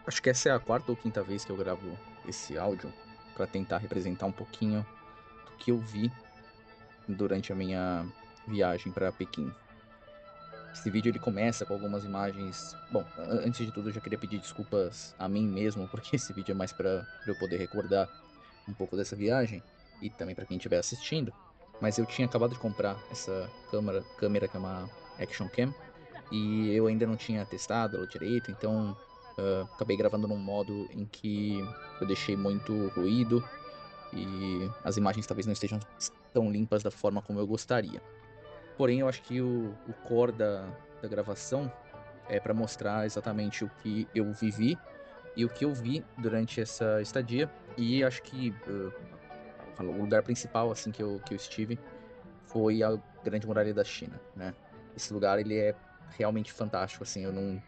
Acho que essa é a quarta ou quinta vez que eu gravo esse áudio para tentar representar um pouquinho do que eu vi durante a minha viagem para Pequim. Esse vídeo ele começa com algumas imagens. Bom, antes de tudo, eu já queria pedir desculpas a mim mesmo, porque esse vídeo é mais para eu poder recordar um pouco dessa viagem e também para quem estiver assistindo. Mas eu tinha acabado de comprar essa câmera que é uma Action Cam, e eu ainda não tinha testado ela direito, então acabei gravando num modo em que eu deixei muito ruído e as imagens talvez não estejam tão limpas da forma como eu gostaria. Porém, eu acho que o core da gravação é para mostrar exatamente o que eu vivi e o que eu vi durante essa estadia. E acho que o lugar principal assim que eu estive foi a Grande Muralha da China, né? Esse lugar ele é realmente fantástico, assim, eu não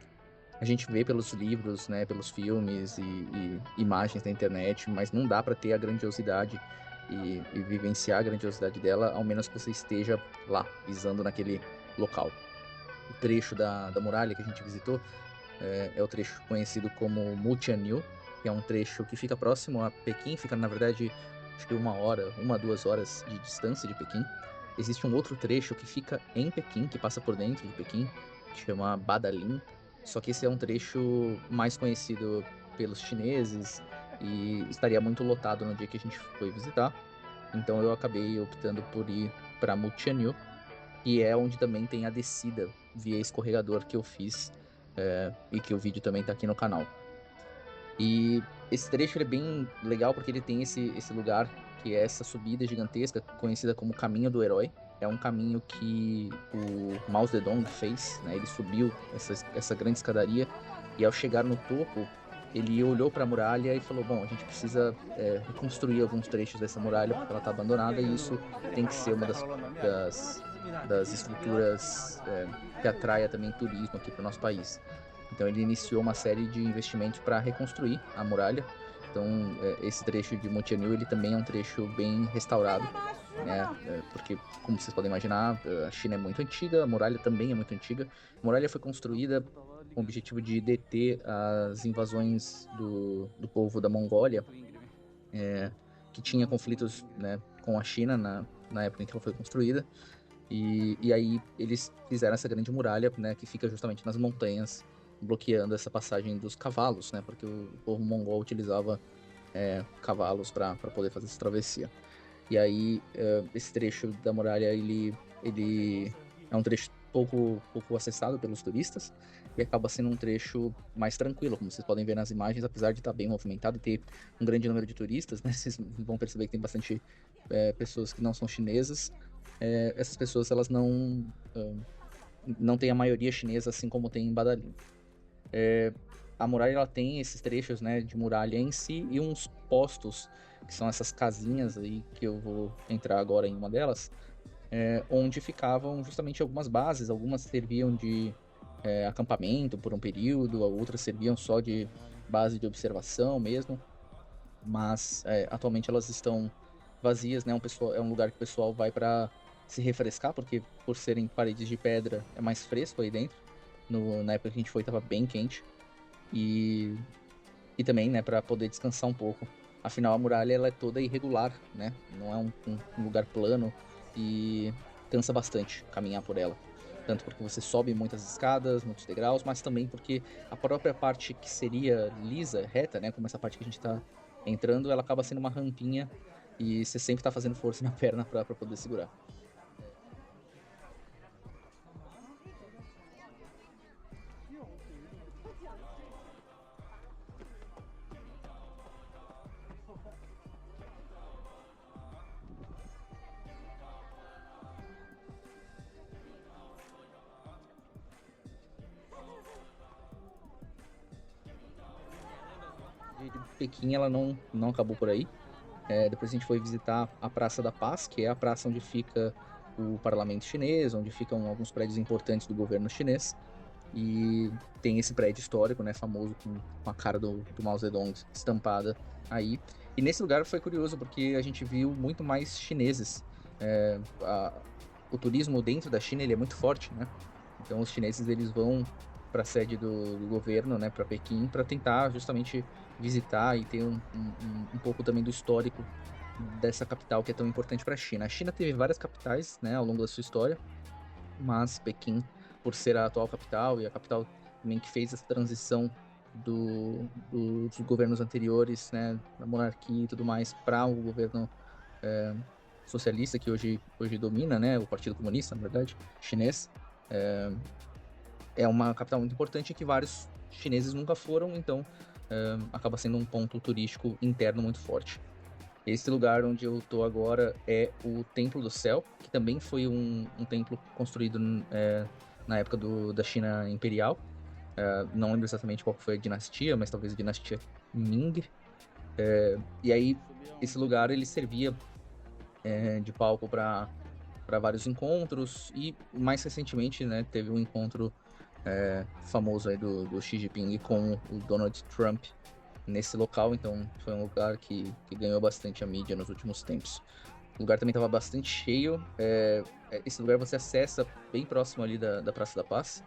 a gente vê pelos livros, né, pelos filmes e imagens da internet, mas não dá para ter a grandiosidade e vivenciar a grandiosidade dela, ao menos que você esteja lá, pisando naquele local. O trecho da muralha que a gente visitou é o trecho conhecido como Mutianyu, que é um trecho que fica próximo a Pequim, fica, na verdade, acho que 1 hora, 2 horas de distância de Pequim. Existe um outro trecho que fica em Pequim, que passa por dentro de Pequim, que chama Badaling, só que esse é um trecho mais conhecido pelos chineses e estaria muito lotado no dia que a gente foi visitar. Então eu acabei optando por ir para Mutianyu, e é onde também tem a descida via escorregador que eu fiz, e que o vídeo também tá aqui no canal. E esse trecho ele é bem legal porque ele tem esse lugar que é essa subida gigantesca, conhecida como Caminho do Herói. É um caminho que o Mao Zedong fez, né? Ele subiu essa grande escadaria e ao chegar no topo, ele olhou para a muralha e falou: Bom, a gente precisa reconstruir alguns trechos dessa muralha porque ela está abandonada e isso tem que ser uma das, das estruturas que atraia também turismo aqui para o nosso país. Então ele iniciou uma série de investimentos para reconstruir a muralha. Então esse trecho de Montianil ele também é um trecho bem restaurado, né? Porque como vocês podem imaginar, a China é muito antiga, a muralha também é muito antiga. A muralha foi construída com o objetivo de deter as invasões do povo da Mongólia, que tinha conflitos, né, com a China na época em que ela foi construída. E aí eles fizeram essa grande muralha, né, que fica justamente nas montanhas, bloqueando essa passagem dos cavalos, né, porque o povo mongol utilizava cavalos para poder fazer essa travessia. E aí esse trecho da muralha ele é um trecho pouco acessado pelos turistas e acaba sendo um trecho mais tranquilo, como vocês podem ver nas imagens, apesar de estar bem movimentado e ter um grande número de turistas, né, vocês vão perceber que tem bastante pessoas que não são chinesas. Essas pessoas elas não têm a maioria chinesa assim como tem em Badalim. A muralha ela tem esses trechos, né, de muralha em si e uns postos que são essas casinhas aí que eu vou entrar agora em uma delas, onde ficavam justamente algumas bases. Algumas serviam de acampamento por um período, outras serviam só de base de observação mesmo, mas atualmente elas estão vazias, né? É um lugar que o pessoal vai para se refrescar, porque por serem paredes de pedra é mais fresco aí dentro. Na época que a gente foi, estava bem quente. E, e também, né, para poder descansar um pouco. Afinal, a muralha ela é toda irregular, né? Não é um lugar plano e cansa bastante caminhar por ela. Tanto porque você sobe muitas escadas, muitos degraus, mas também porque a própria parte que seria lisa, reta, né? Como essa parte que a gente tá entrando, ela acaba sendo uma rampinha e você sempre tá fazendo força na perna pra poder segurar. De Pequim, ela não acabou por aí. Depois a gente foi visitar a Praça da Paz, que é a praça onde fica o parlamento chinês, onde ficam alguns prédios importantes do governo chinês. E tem esse prédio histórico, né, famoso com a cara do Mao Zedong estampada aí. E nesse lugar foi curioso, porque a gente viu muito mais chineses. O turismo dentro da China ele é muito forte, né? Então os chineses eles vão para a sede do governo, né, para Pequim, para tentar justamente visitar e ter um pouco também do histórico dessa capital que é tão importante para a China. A China teve várias capitais, né, ao longo da sua história, mas Pequim, por ser a atual capital e a capital também que fez essa transição dos governos anteriores, né, da monarquia e tudo mais, para o governo é, socialista que hoje domina, né, o Partido Comunista, na verdade, chinês, é uma capital muito importante que vários chineses nunca foram, então acaba sendo um ponto turístico interno muito forte. Esse lugar onde eu tô agora é o Templo do Céu, que também foi um templo construído na época da China Imperial. Não lembro exatamente qual foi a dinastia, mas talvez a dinastia Ming. E aí, esse lugar ele servia de palco para vários encontros, e mais recentemente, né, teve um encontro famoso aí do Xi Jinping com o Donald Trump nesse local, então foi um lugar que ganhou bastante a mídia nos últimos tempos. O lugar também estava bastante cheio. Esse lugar você acessa bem próximo ali da Praça da Paz.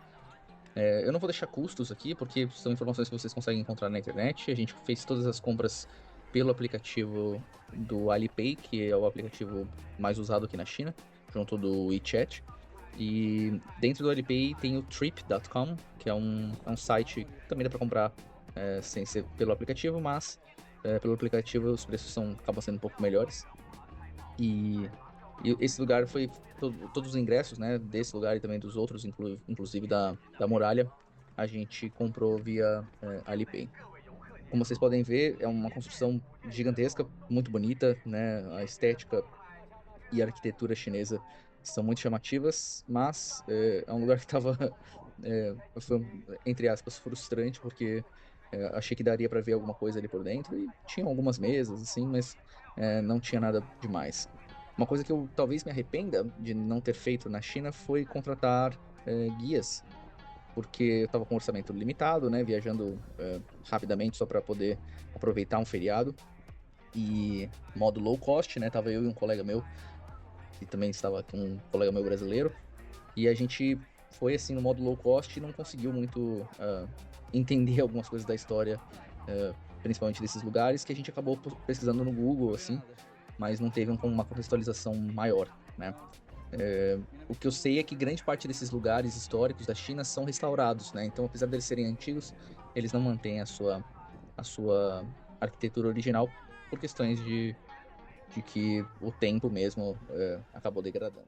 Eu não vou deixar custos aqui, porque são informações que vocês conseguem encontrar na internet. A gente fez todas as compras pelo aplicativo do Alipay, que é o aplicativo mais usado aqui na China, junto do WeChat. E dentro do Alipay tem o Trip.com, que é um site que também dá para comprar sem ser pelo aplicativo, mas pelo aplicativo os preços acabam sendo um pouco melhores. E, e esse lugar foi. Todos os ingressos, né, desse lugar e também dos outros, inclusive da muralha, a gente comprou via Alipay. Como vocês podem ver, é uma construção gigantesca, muito bonita, né? A estética e a arquitetura chinesa são muito chamativas, mas é um lugar que estava, foi, entre aspas, frustrante, porque achei que daria para ver alguma coisa ali por dentro, e tinha algumas mesas, assim, mas não tinha nada demais. Uma coisa que eu talvez me arrependa de não ter feito na China foi contratar guias, porque eu estava com um orçamento limitado, né, viajando rapidamente só para poder aproveitar um feriado, e modo low cost, né, tava eu e um colega meu, e também estava com um colega meu brasileiro, e a gente foi assim no modo low cost e não conseguiu muito entender algumas coisas da história, principalmente desses lugares, que a gente acabou pesquisando no Google, assim, mas não teve uma contextualização maior, né? O que eu sei é que grande parte desses lugares históricos da China são restaurados, né? Então, apesar deles serem antigos, eles não mantêm a sua arquitetura original por questões de que o tempo mesmo acabou degradando.